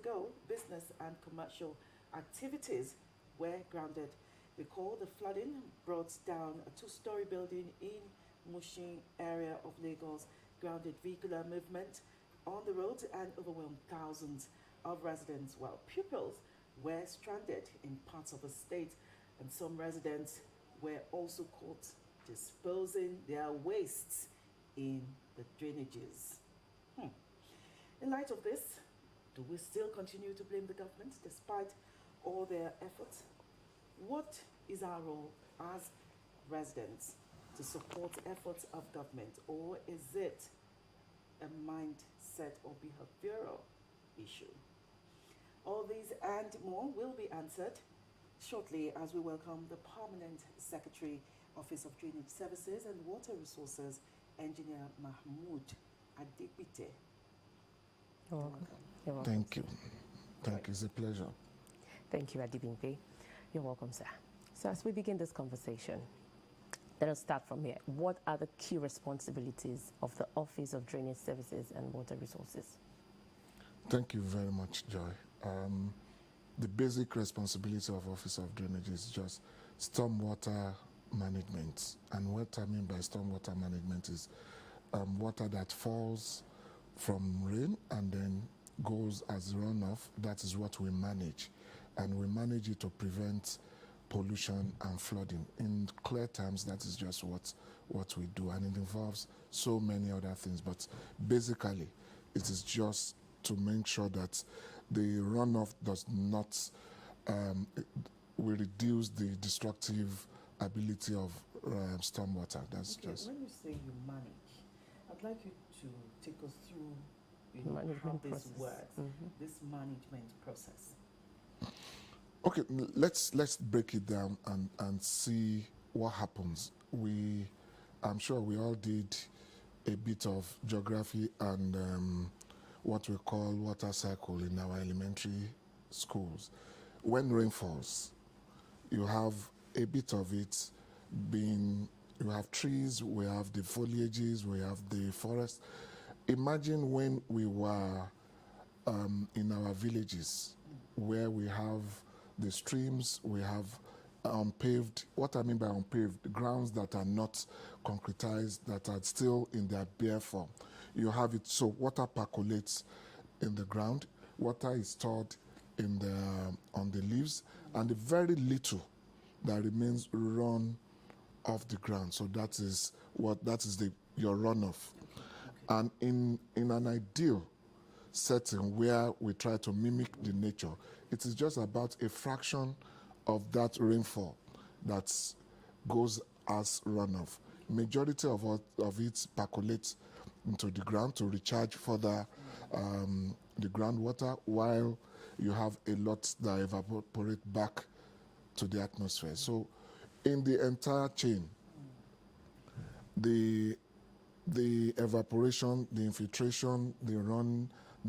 ago, business and commercial activities were grounded. Recall the flooding brought down a two-story building in Mushin area of Lagos, grounded vehicular movement on the roads and overwhelmed thousands of residents, while pupils were stranded in parts of the state, and some residents were also caught disposing their wastes in the drainages. In light of this, do we still continue to blame the government despite all their efforts? What is our role as residents to support efforts of government, or is it a mindset or behavioral issue? All these and more will be answered shortly as we welcome the Permanent Secretary, Office of Drainage Services and Water Resources, Engineer Mahamood Adegbite. You're welcome. You're welcome. Thank you. Thank you. It's a pleasure. Thank you, Adegbite. You're welcome, sir. So as we begin this conversation, let us start from here. What are the key responsibilities of the Office of Drainage Services and Water Resources? Thank you very much, Joy. The basic responsibility of Office of Drainage is just stormwater management. And what I mean by stormwater management is water that falls from rain and then goes as runoff. That is what we manage. And we manage it to prevent pollution and flooding. In clear terms, that is just what we do. And it involves so many other things. But basically, it is just to make sure that the runoff does not, will reduce the destructive ability of stormwater. That's okay, just. When you say you manage, I'd like you to take us through how this works, this management process. Okay, let's break it down and see what happens. I'm sure we all did a bit of geography and what we call water cycle in our elementary schools. When rain falls, you have a bit of it being, you have trees, we have the foliages, we have the forest. Imagine when we were in our villages where we have the streams, we have unpaved, what I mean by unpaved, grounds that are not concretized, that are still in their bare form. You have it, so water percolates in the ground, water is stored in on the leaves, and the very little that remains run off the ground. So that is your runoff. And in an ideal setting where we try to mimic the nature, it is just about a fraction of that rainfall that goes as runoff. Majority of it percolates into the ground to recharge further the groundwater, while you have a lot that evaporate back to the atmosphere. So in the entire chain, the evaporation, the infiltration, the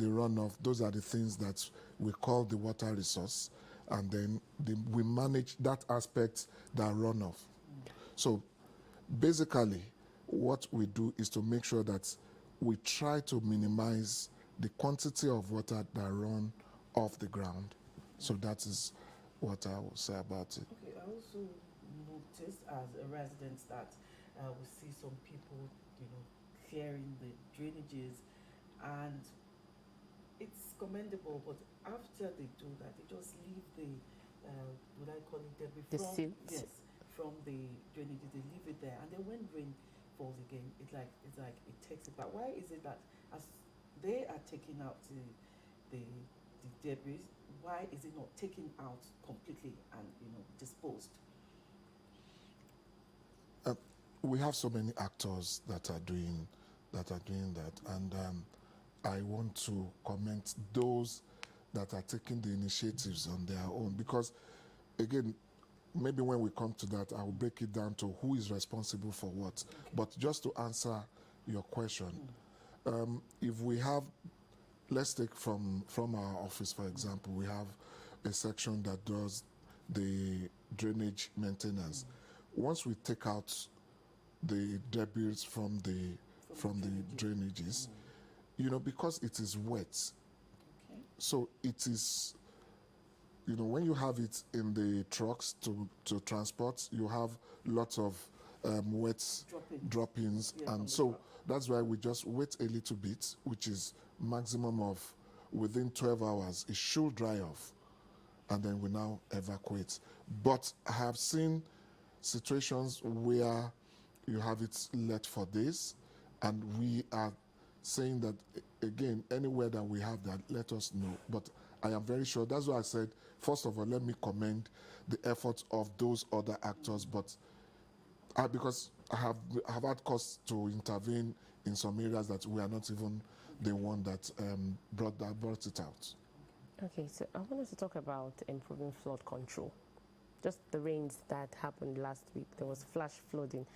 runoff, those are the things that we call the water resource, and then we manage that aspect, that runoff. So basically, what we do is to make sure that we try to minimize the quantity of water that run off the ground. So that is what I will say about it. Okay, I also noticed as a resident that we see some people, clearing the drainages, and it's commendable, but after they do that, they just leave the, would I call it debris? From the drainages, they leave it there, and then when rain falls again, it's like it takes it back. Why is it that as they are taking out the debris, why is it not taken out completely and disposed? We have so many actors that are doing that, and I want to comment those that are taking the initiatives on their own, because again, maybe when we come to that, I will break it down to who is responsible for what. Okay. But just to answer your question, if we have, let's take from our office, for example, we have a section that does the drainage maintenance. Once we take out the debris from the drainages, because it is wet, So it is, you know, when you have it in the trucks to transport, you have lots of wet droppings, Yeah, from and the so truck. that's why we just wait a little bit, which is maximum of within 12 hours. It should dry off, and then we now evacuate. But I have seen situations where you have it let for days, and we are saying that again, anywhere that we have that, let us know. But I am very sure. That's why I said, first of all, let me commend the efforts of those other actors. But because I have had cause to intervene in some areas that we are not even the one that brought it out. Okay, so I want us to talk about improving flood control. Just the rains that happened last week, there was flash flooding,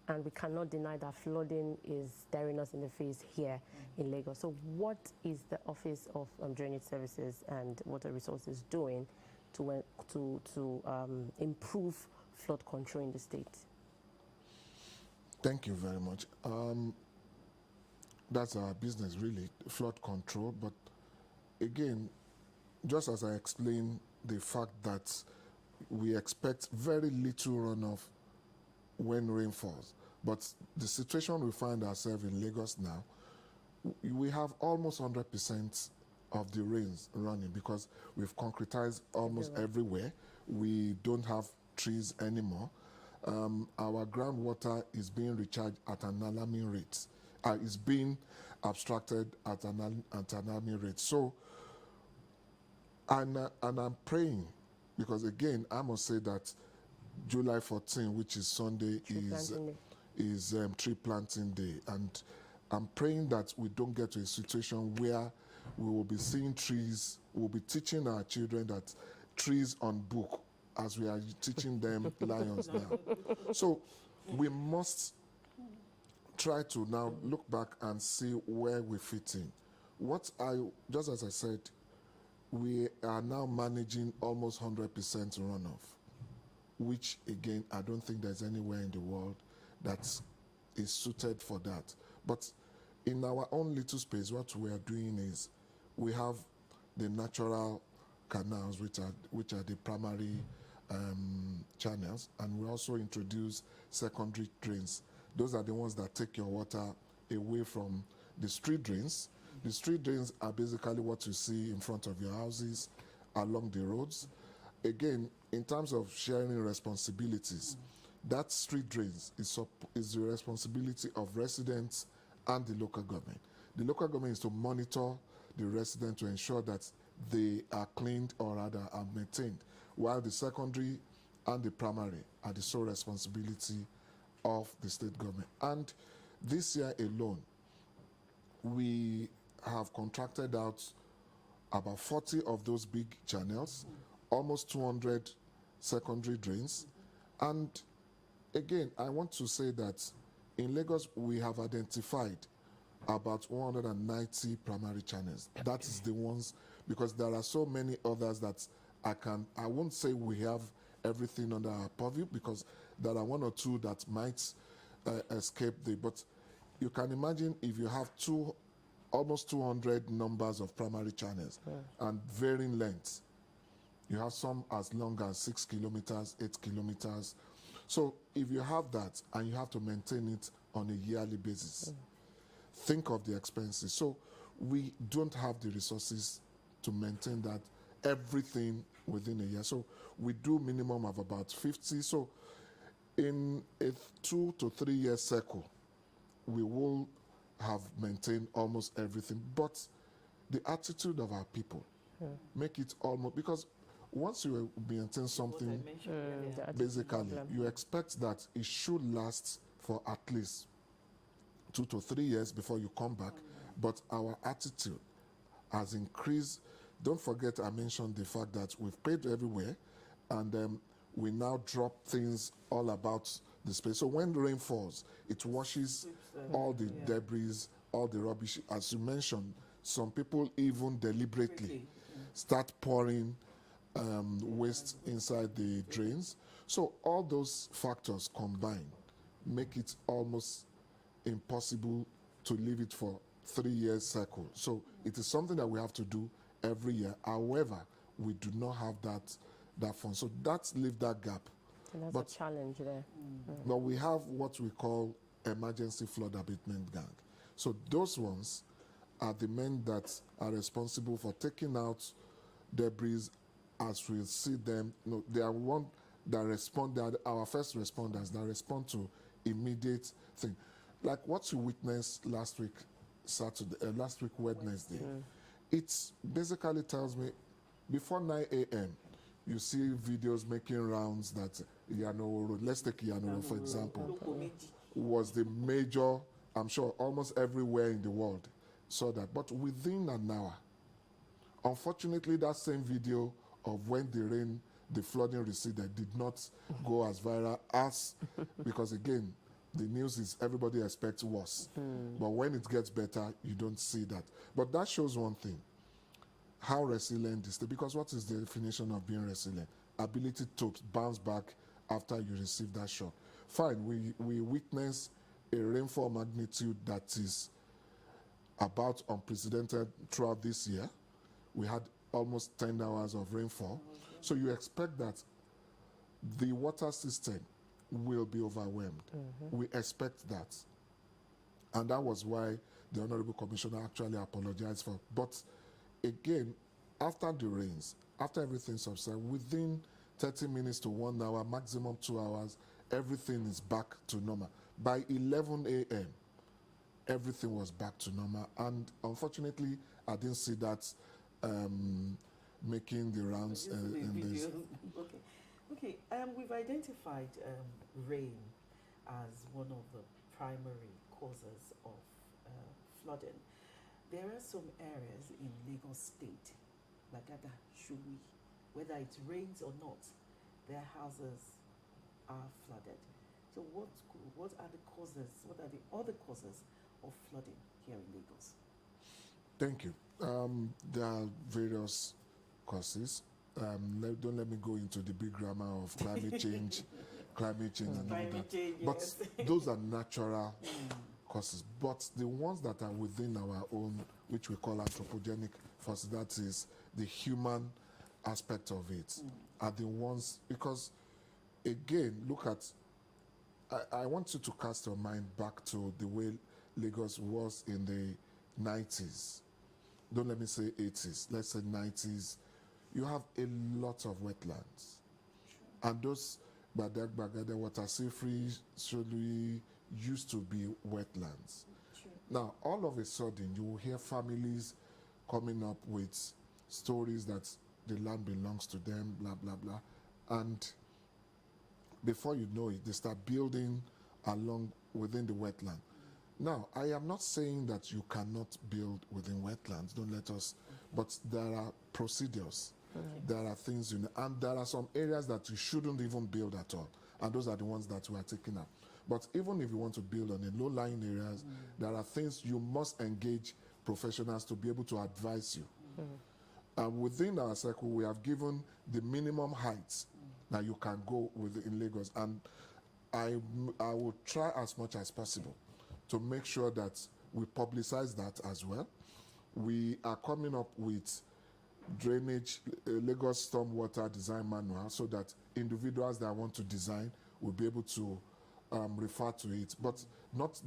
and we cannot deny that flooding is staring us in the face here in Lagos. So what is the Office of Drainage Services and Water Resources doing to improve flood control in the state? Thank you very much. That's our business, really, flood control. But again, just as I explained, the fact that we expect very little runoff when rain falls. But the situation we find ourselves in Lagos now, we have almost 100% of the rains running because we've concretized almost everywhere. We don't have trees anymore. Our groundwater is being recharged at an alarming rate. It's being abstracted at an alarming rate. So, and I'm praying, because again, I must say that July 14, which is Sunday, is tree planting day, and I'm praying that we don't get to a situation where we will be seeing trees. We'll be teaching our children that trees on book, as we are teaching them lions now. So we must try to now look back and see where we fit in. Just as I said, we are now managing almost 100% runoff, which again, I don't think there's anywhere in the world that is suited for that. But in our own little space, what we are doing is we have the natural canals, which are the primary channels, and we also introduce secondary drains. Those are the ones that take your water away from the street drains. The street drains are basically what you see in front of your houses, along the roads. Again, in terms of sharing responsibilities, that street drains is the responsibility of residents and the local government. The local government is to monitor the residents to ensure that they are cleaned, or rather are maintained, while the secondary and the primary are the sole responsibility of the state government. And this year alone, we have contracted out about 40 of those big channels, almost 200 secondary drains. And again, I want to say that in Lagos, we have identified about 190 primary channels. That is the ones, because there are so many others that I won't say we have everything under our purview, because there are one or two that might escape but you can imagine if you have almost 200 numbers of primary channels and varying lengths. You have some as long as 6 kilometers, 8 kilometers. So if you have that and you have to maintain it on a yearly basis, think of the expenses. So we don't have the resources to maintain that, everything within a year. So we do minimum of about 50. So in a 2 to 3 year cycle, we will have maintained almost everything. But the attitude of our people make it almost, because once you maintain something, basically, you expect that it should last for at least 2 to 3 years before you come back. But our attitude has increased. Don't forget, I mentioned the fact that we've paid everywhere, and we now drop things all about the space. So when the rain falls, it washes all the debris, all the rubbish. As you mentioned, some people even deliberately start pouring waste inside the drains. So all those factors combined make it almost impossible to leave it for 3 years cycle. So it is something that we have to do every year. However, we do not have that fund. So that's leave that gap. And that's But- a challenge there. But we have what we call emergency flood abatement gang. So those ones are the men that are responsible for taking out debris as we see them. No, they are one that respond. They are our first responders that respond to immediate thing, like what you witnessed last week, last week Wednesday. It basically tells me before 9 a.m. you see videos making rounds that Yano Road. Let's take Yano Road for example. Was the major, I'm sure almost everywhere in the world saw that. But within an hour, unfortunately, that same video of when the flooding receded did not go as viral as, because again, the news is everybody expects worse. But when it gets better, you don't see that. But that shows one thing, how resilient is it? Because what is the definition of being resilient? Ability to bounce back after you receive that shock. Fine, we witness a rainfall magnitude that is about unprecedented throughout this year. We had almost 10 hours of rainfall. So you expect that the water system will be overwhelmed. We expect that. And that was why the Honorable Commissioner actually apologized for. But again, after the rains, after everything subsides, within 30 minutes to 1 hour, maximum 2 hours, everything is back to normal. By 11 a.m., everything was back to normal. And unfortunately, I didn't see that making the rounds in this. Okay. We've identified rain as one of the primary causes of flooding. There are some areas in Lagos State, Bagada, Shuri, whether it rains or not, their houses are flooded. So what are the causes? What are the other causes of flooding here in Lagos? Thank you. There are various causes. Don't let me go into the big grammar of climate change, and all that. Change, But yes. those are natural causes. But the ones that are within our own, which we call anthropogenic forces, that is the human aspect of it, are the ones, because again, look at, I want you to cast your mind back to the way Lagos was in the 90s. Don't let me say 80s, let's say 90s. You have a lot of wetlands. And those Bagada water free Sholui used to be wetlands. Now, all of a sudden, you will hear families coming up with stories that the land belongs to them, blah, blah, blah. And before you know it, they start building along within the wetland. Now, I am not saying that you cannot build within wetlands, don't let us, but there are procedures. There are things, and there are some areas that you shouldn't even build at all. And those are the ones that we are taking up. But even if you want to build on the low-lying areas, there are things you must engage professionals to be able to advise you. And within our circle, we have given the minimum heights that you can go with in Lagos. And I will try as much as possible to make sure that we publicize that as well. We are coming up with drainage, Lagos Stormwater Design Manual, so that individuals that want to design will be able to refer to it. But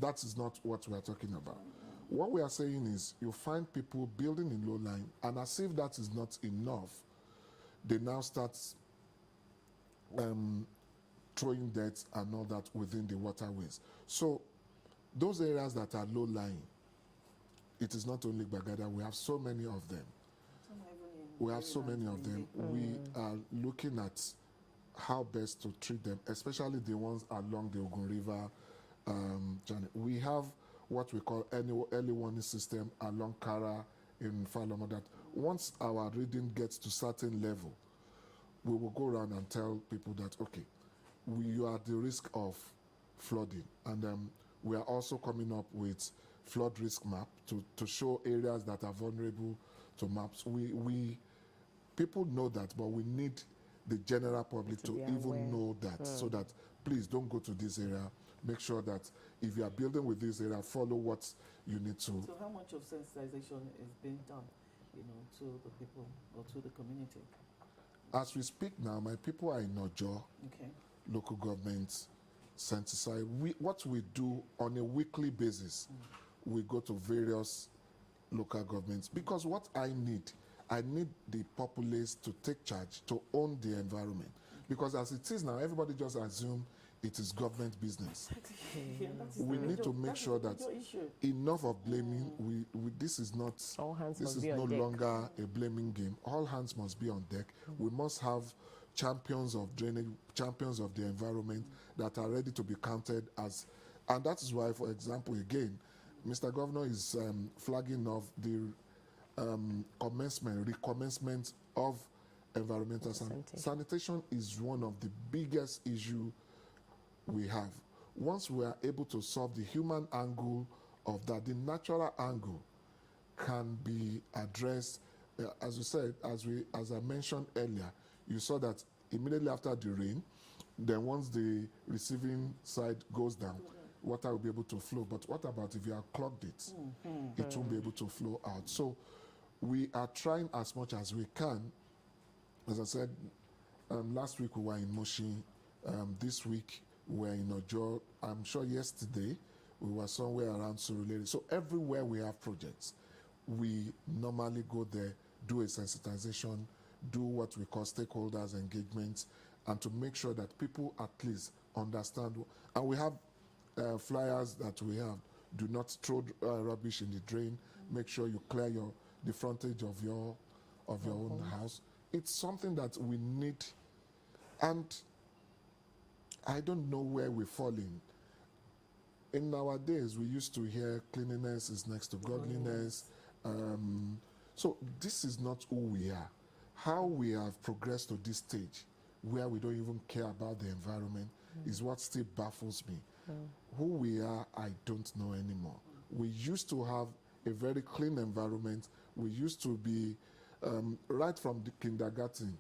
that is not what we are talking about. What we are saying is you find people building in low line, and as if that is not enough, they now start throwing dirt and all that within the waterways. So those areas that are low lying, it is not only Bagada, we have so many of them. We have so many of them. We are looking at how best to treat them, especially the ones along the Ogun River journey. We have what we call early warning system along Kara in Falamo, that once our reading gets to certain level, we will go around and tell people that, okay, you are at the risk of flooding. And we are also coming up with flood risk map to show areas that are vulnerable to maps. People know that, but we need the general public to even know that, so that please don't go to this area. Make sure that if you are building with this area, follow what you need to. So how much of sensitization is being done to the people or to the community? As we speak now, my people are in Ojo, Okay. local government, sensitize. What we do on a weekly basis, we go to various local governments, because what I need the populace to take charge, to own the environment. Because as it is now, everybody just assume it is government business. Yeah, that is We the need to major- make that is sure the that major issue. enough of blaming. This is not. All hands This must is be on no deck. longer a blaming game. All hands must be on deck. We must have champions of drainage, champions of the environment that are ready to be counted as, and that is why, for example, again, Mr. Governor is flagging off the recommencement of environmental Sanitation. sanitation is one of the biggest issues we have. Once we are able to solve the human angle of that, the natural angle can be addressed. As you said, as I mentioned earlier, you saw that immediately after the rain, then once the receiving side goes down, water will be able to flow. But what about if you have clogged it? It won't be able to flow out. So we are trying as much as we can. As I said, last week we were in Moshi. This week we were in Ojo. I'm sure yesterday we were somewhere around Surulere. So everywhere we have projects, we normally go there, do a sensitization, do what we call stakeholders engagement, and to make sure that people at least understand. And we have flyers that we have. Do not throw rubbish in the drain. Make sure you clear the frontage of your own house. It's something that we need, and I don't know where we fall in. In our days, we used to hear cleanliness is next to godliness. So this is not who we are. How we have progressed to this stage, where we don't even care about the environment, is what still baffles me. Who we are, I don't know anymore. We used to have a very clean environment. We used to be, right from the kindergarten,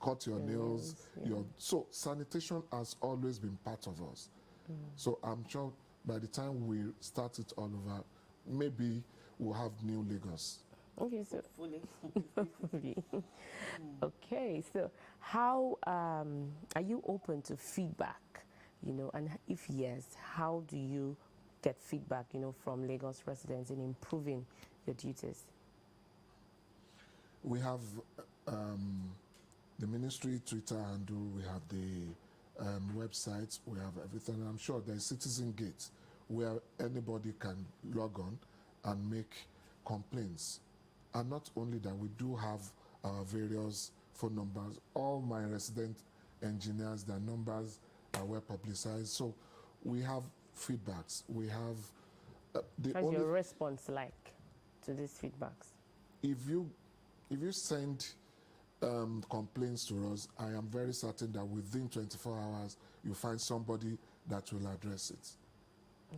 cut your nails. So sanitation has always been part of us. So I'm sure by the time we start it all over, maybe we'll have new Lagos. Okay, so Hopefully. okay, so how are you open to feedback? And if yes, how do you get feedback, from Lagos residents in improving your duties? We have the ministry Twitter handle, we have the website, we have everything. I'm sure there's Citizen Gate where anybody can log on and make complaints. And not only that, we do have our various phone numbers. All my resident engineers, their numbers are well publicized. So we have feedbacks. We have How's your response like to these feedbacks? If you send complaints to us, I am very certain that within 24 hours you find somebody that will address it.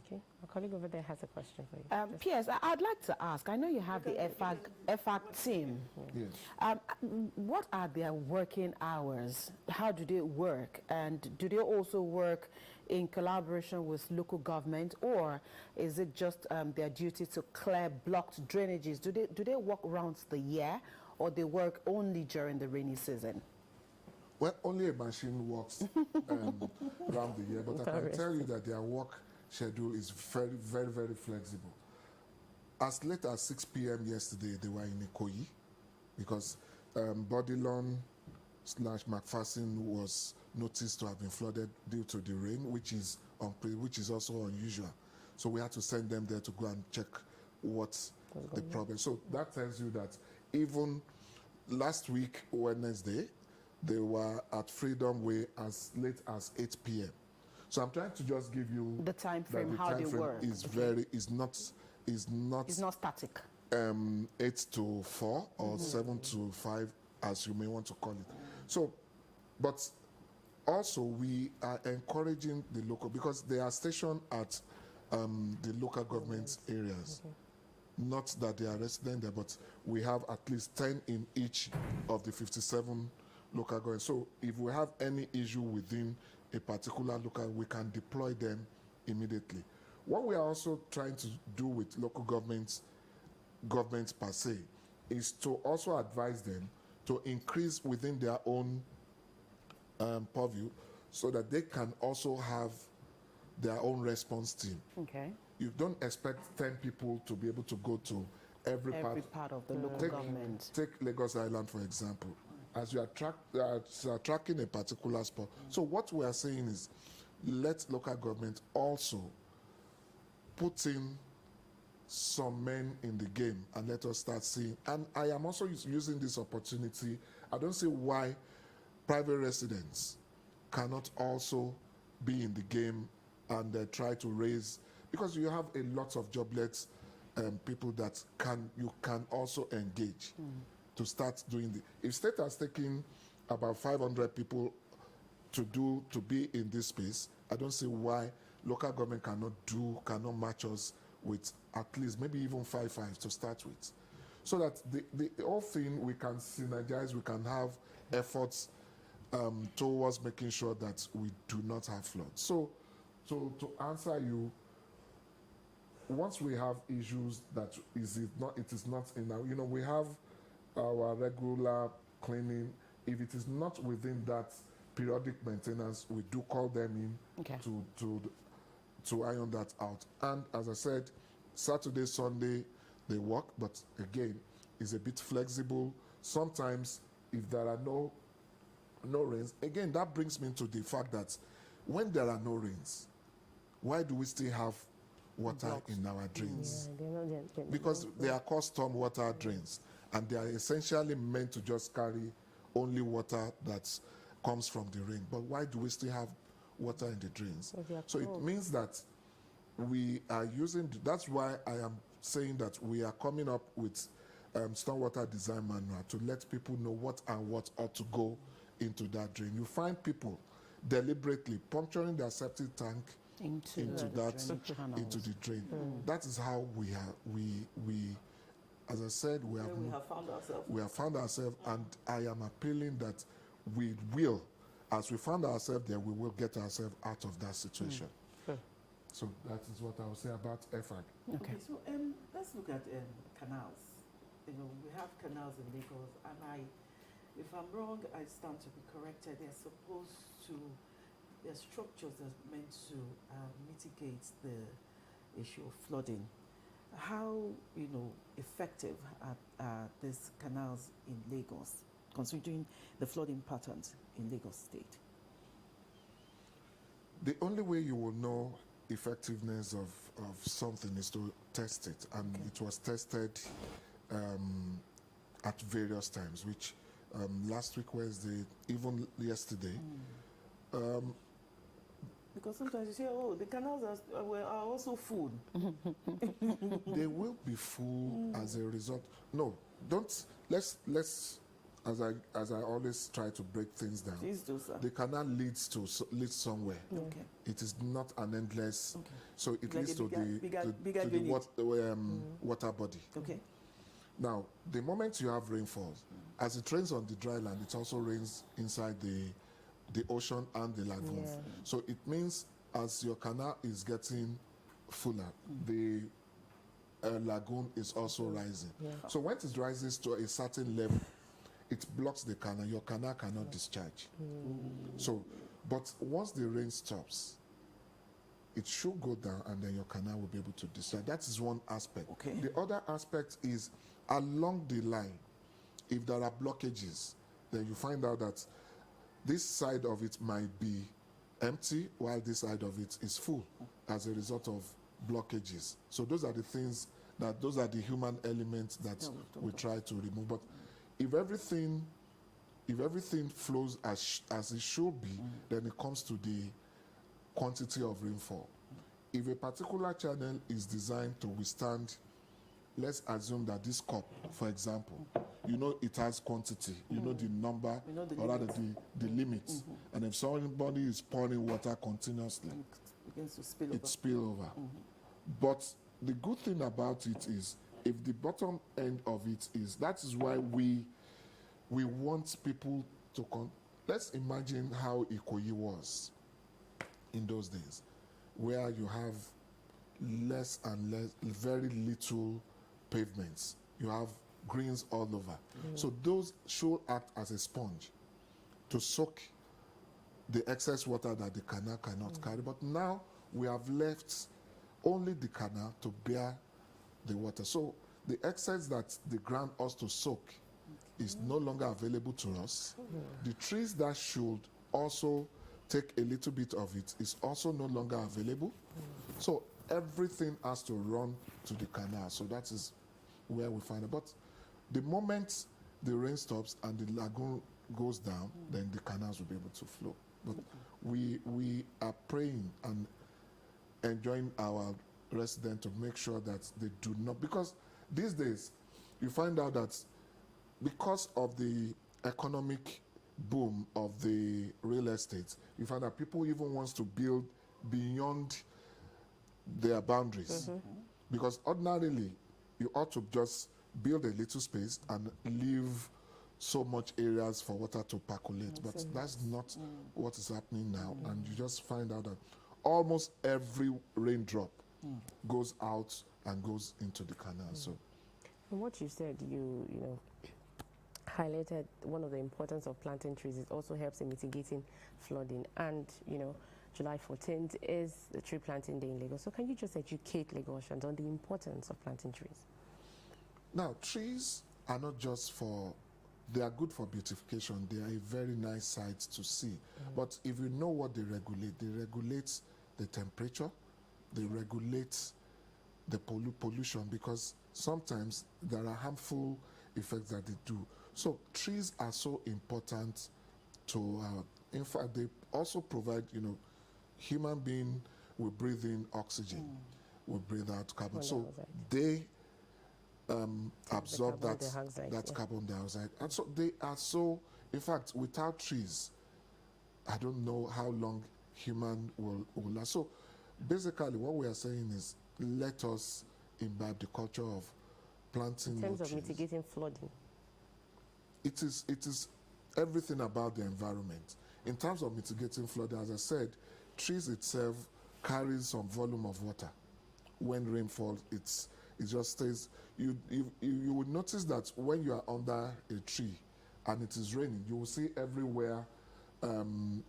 Okay, my colleague over there has a question for you. Piers, I'd like to ask, I know you have the EFAG team. Yes. What are their working hours? How do they work? And do they also work in collaboration with local government, or is it just their duty to clear blocked drainages? Do they work around the year, or they work only during the rainy season? Well, only a machine works around the year, but I can tell you that their work schedule is very, very, very flexible. As late as 6 p.m. yesterday, they were in Ikoyi because Bodilon / McPherson was noticed to have been flooded due to the rain, which is also unusual. So we had to send them there to go and check what's the problem. So that tells you that even last week, Wednesday, they were at Freedom Way as late as 8 p.m. So I'm trying to just give you The time frame, that the how time they frame work. is not It's not static. 8 to 4 or 7 to 5, as you may want to call it. So, but also we are encouraging the local, because they are stationed at the local government areas. Not that they are resident there, but we have at least 10 in each of the 57 local governments. So if we have any issue within a particular local, we can deploy them immediately. What we are also trying to do with local governments per se, is to also advise them to increase within their own purview so that they can also have their own response team. Okay. You don't expect 10 people to be able to go to every Part of the local government. Take Lagos Island, for example. As you are tracking a particular spot. So what we are saying is, let local government also put in some men in the game and let us start seeing. And I am also using this opportunity. I don't see why private residents cannot also be in the game and try to raise, because you have a lot of jobless people that you can also engage to start doing the. If state has taken about 500 people to be in this space, I don't see why local government cannot match us with at least maybe even 5 to start with, so that the whole thing we can synergize, we can have efforts towards making sure that we do not have floods. So to answer you, once we have issues that it is not in our, we have our regular cleaning. If it is not within that periodic maintenance, we do call them in to iron that out. And as I said, Saturday, Sunday, they work, but again, it's a bit flexible. Sometimes, if there are no rains, again, that brings me to the fact that when there are no rains, why do we still have water in our drains? Because they are called storm water drains, and they are essentially meant to just carry only water that comes from the rain. But why do we still have water in the drains? So it means that we are using, that's why I am saying that we are coming up with stormwater design manual to let people know what ought to go into that drain. You find people deliberately puncturing their septic tank into the drain. That is how we as I said, we have found ourselves, and I am appealing that we will, as we found ourselves there, we will get ourselves out of that situation. So that is what I will say about EFAG. Okay, so let's look at canals. We have canals in Lagos, and if I'm wrong, I stand to be corrected. They're structures that are meant to mitigate the issue of flooding. How effective are these canals in Lagos, considering the flooding patterns in Lagos State? The only way you will know effectiveness of something is to test it, and it was tested at various times, which last week Wednesday, even yesterday. Because sometimes you say, oh, the canals are also full. They will be full as a result. No, let's as I always try to break things down. Please do, sir. The canal leads somewhere. Okay. It is not an endless. Okay. So it Like leads to the water body. Okay. Now, the moment you have rainfalls, as it rains on the dry land, it also rains inside the ocean and the lagoons. Yeah. So it means as your canal is getting fuller, the lagoon is also rising. Yeah. So when it rises to a certain level, it blocks the canal. Your canal cannot discharge. So, but once the rain stops, it should go down, and then your canal will be able to discharge. That is one aspect. Okay. The other aspect is along the line, if there are blockages, then you find out that this side of it might be empty while this side of it is full as a result of blockages. So those are the things those are the human elements that we try to remove. But if everything flows as it should be, then it comes to the quantity of rainfall. If a particular channel is designed to withstand, let's assume that this cup, for example, it has quantity, the number, or rather the limit. And if somebody is pouring water continuously, it spill over. But the good thing about it is, if the bottom end of it is, that is why we want people to let's imagine how Ikoyi was in those days, where you have less and less, very little pavements. You have greens all over. So those should act as a sponge to soak the excess water that the canal cannot carry. But now we have left only the canal to bear the water. So the excess that the ground has to soak is no longer available to us. The trees that should also take a little bit of it is also no longer available. So everything has to run to the canal. So that is where we find it. But the moment the rain stops and the lagoon goes down, then the canals will be able to flow. But we are praying and enjoying our residents to make sure that they do not, because these days you find out that because of the economic boom of the real estate, you find that people even wants to build beyond their boundaries. Because ordinarily, you ought to just build a little space and leave so much areas for water to percolate. But that's not what is happening now. And you just find out that almost every raindrop goes out and goes into the canal. So, from what you said, you know, highlighted one of the importance of planting trees. It also helps in mitigating flooding. And, you know, July 14th is the tree planting day in Lagos. So can you just educate Lagosians on the importance of planting trees? now trees are not just for, they are good for beautification. They are a very nice sight to see. But if you know what they regulate the temperature, they regulate the pollution, because sometimes there are harmful effects that they do. So trees are so important to, in fact, they also provide, you know, human being will breathe in oxygen, will breathe out carbon. So they absorb that carbon dioxide. And so they are so, in fact, without trees, I don't know how long human will last. So basically what we are saying is, let us imbibe the culture of planting in terms more of trees. mitigating flooding. It is everything about the environment. In terms of mitigating flooding, as I said, trees itself carries some volume of water. When rain falls, it just stays. You would notice that when you are under a tree and it is raining, you will see everywhere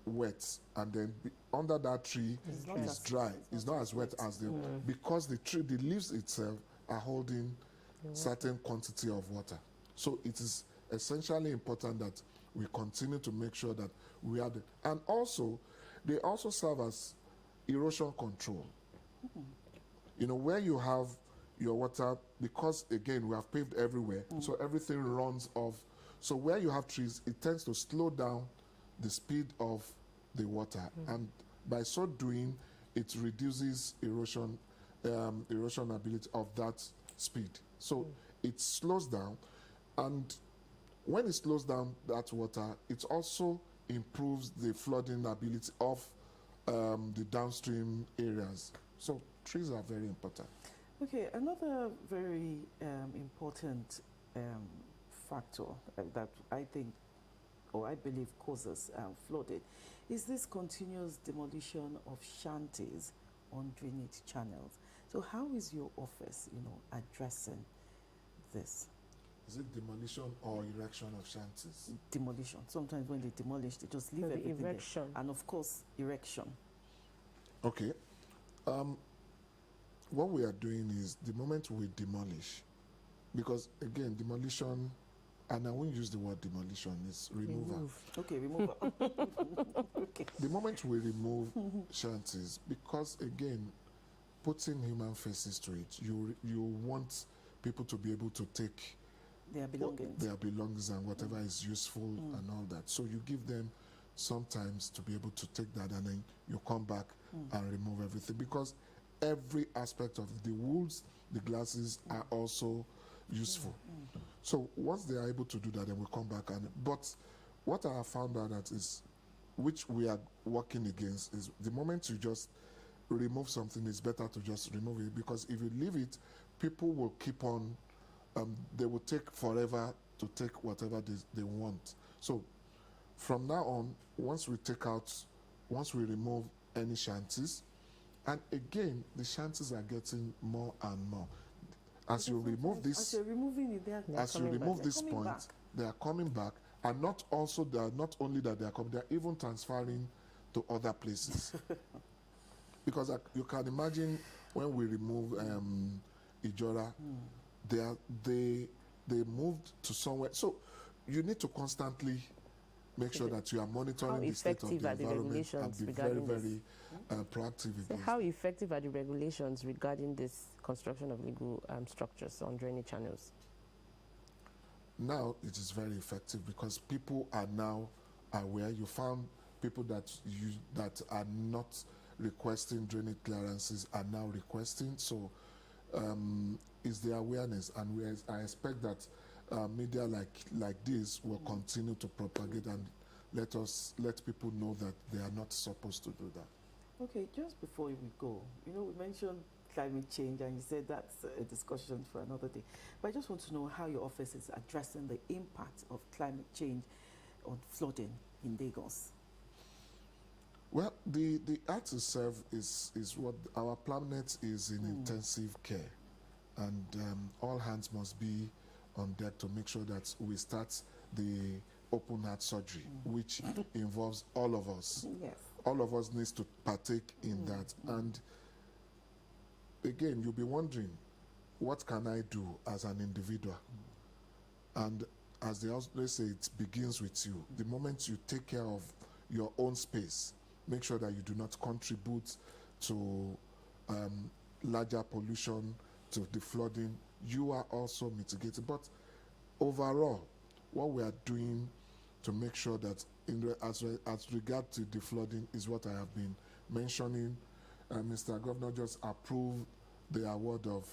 wet, and then under that tree is dry. It's not as wet as the, because the tree, the leaves itself are holding certain quantity of water. So it is essentially important that we continue to make sure that we are and also they also serve as erosion control. You know, where you have your water, because again we have paved everywhere, so everything runs off. So where you have trees, it tends to slow down the speed of the water, and by so doing, it reduces erosion ability of that speed. So it slows down, and when it slows down that water, it also improves the flooding ability of the downstream areas. So trees are very important. Okay, another very important factor that I think, or I believe, causes flooding is this continuous demolition of shanties on drainage channels. So how is your office, you know, addressing this? Is it demolition or erection of shanties? Demolition. Sometimes when they demolish, they just leave So the everything erection. there. And of course, erection. Okay. What we are doing is, the moment we demolish, because again, demolition, and I won't use the word demolition, it's removal. Okay, removal. Okay. The moment we remove shanties, because again, putting human faces to it, you want people to be able to take Their belongings. their belongings and whatever is useful and all that. So you give them sometimes to be able to take that, and then you come back and remove everything, because every aspect of the woods, the glasses are also useful. So once they are able to do that, then we come back. And but what I have found out that is, which we are working against, is the moment you just remove something, it's better to just remove it, because if you leave it, people will keep on, they will take forever to take whatever they want. So from now on, once we remove any shanties, and again, the shanties are getting more and more. As you remove As this, you're removing it, they're They're as you coming back. remove this They're coming point, back. they are coming back, and not also that, not only that they are coming, they are even transferring to other places. Because you can imagine when we remove Ijora, they moved to somewhere. So you need to constantly make sure that you are monitoring the state of effective the are the environment and regulations be very, regarding this? very proactive in So this. how effective are the regulations regarding this construction of legal structures on drainage channels? Now it is very effective because people are now aware. You found people that are not requesting drainage clearances are now requesting. So is the awareness, and I expect that media like this will continue to propagate and let people know that they are not supposed to do that. Okay, just before we go, we mentioned climate change, and you said that's a discussion for another day. But I just want to know how your office is addressing the impact of climate change on flooding in Lagos. Well, the earth itself is what our planet is in intensive care, and all hands must be on deck to make sure that we start the open heart surgery, which involves all of us. Yes. All of us needs to partake in that. And again, you'll be wondering, what can I do as an individual? And as they always say, it begins with you. The moment you take care of your own space, make sure that you do not contribute to larger pollution, to the flooding, you are also mitigating. But overall, what we are doing to make sure that as regard to the flooding is what I have been mentioning. Mr. Governor just approved the award of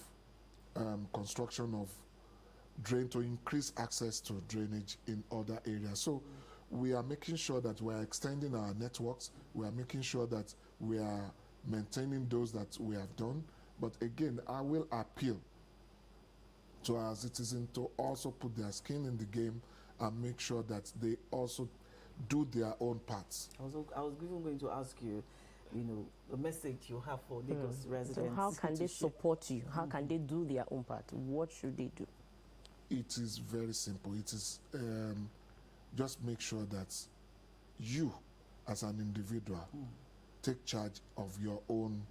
construction of drain to increase access to drainage in other areas. So we are making sure that we are extending our networks. We are making sure that we are maintaining those that we have done. But again, I will appeal to our citizens to also put their skin in the game and make sure that they also do their own parts. I was even going to ask you, the message you have for Lagos residents. So how can they to share. support you? How can they do their own part? What should they do? It is very simple. It is just make sure that you, as an individual, take charge of your own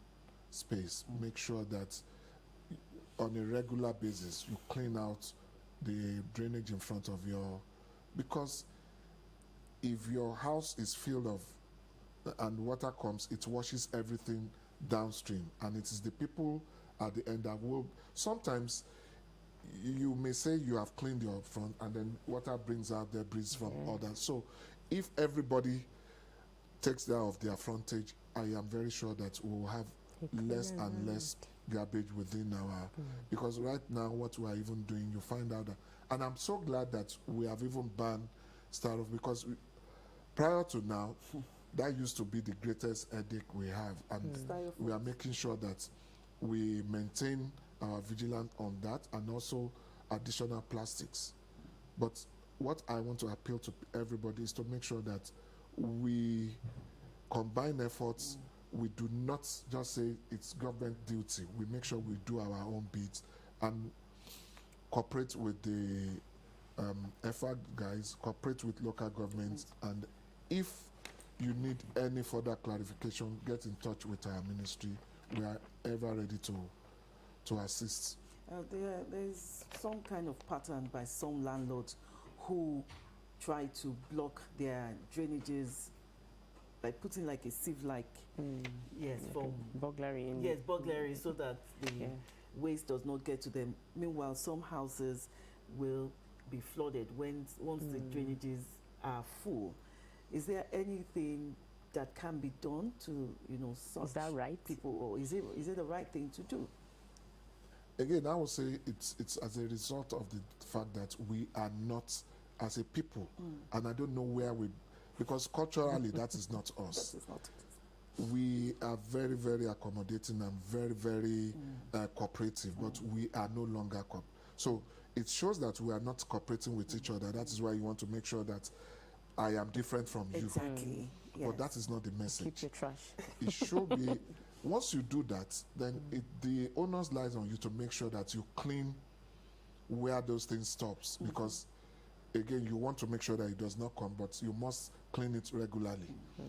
space. Make sure that on a regular basis you clean out the drainage in front of because if your house is filled of and water comes, it washes everything downstream, and it is the people at the end that will sometimes. You may say you have cleaned your front and then water brings out debris from others. So if everybody takes care of their frontage, I am very sure that we will have less and less garbage within our, because right now what we are even doing, you find out that, and I'm so glad that we have even banned styrofoam, because prior to now, that used to be the greatest headache we have, and we are making sure that we maintain our vigilance on that, and also additional plastics. But what I want to appeal to everybody is to make sure that we combine efforts. We do not just say it's government duty. We make sure we do our own bits and cooperate with the effort guys, cooperate with local governments, and if you need any further clarification, get in touch with our ministry. We are ever ready to assist. There's some kind of pattern by some landlords who try to block their drainages by putting like a sieve-like, burglary. Burglary, so that the waste does not get to them. Meanwhile, some houses will be flooded once the drainages are full. Is there anything that can be done to such Is that right? people, or is it the right thing to do? Again, I would say it's as a result of the fact that we are not, as a people, and I don't know where because culturally that is not us. That is not We are very, very accommodating and very, very cooperative, but we are no longer so it shows that we are not cooperating with each other. That is why you want to make sure that I am different from you. Exactly. Yes. But that is not the message. Keep your trash. It should be once you do that, then the onus lies on you to make sure that you clean where those things stops, because again, you want to make sure that it does not come, but you must clean it regularly.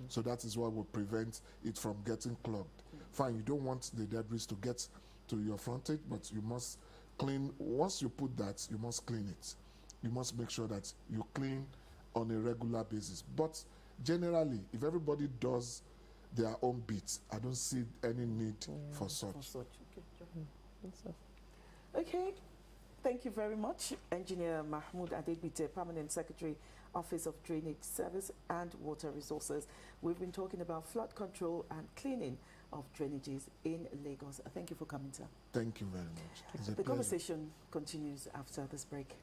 So that is what will prevent it from getting clogged. Fine, you don't want the debris to get to your frontage, but you must clean. Once you put that, you must clean it. You must make sure that you clean on a regular basis. But generally, if everybody does their own bits, I don't see any need for such. Okay, thank you very much, Engineer Mahamood Adegbite, Permanent Secretary, Office of Drainage Service and Water Resources. We've been talking about flood control and cleaning of drainages in Lagos. Thank you for coming, sir. Thank you very much. It's a The pleasure. conversation continues after this break.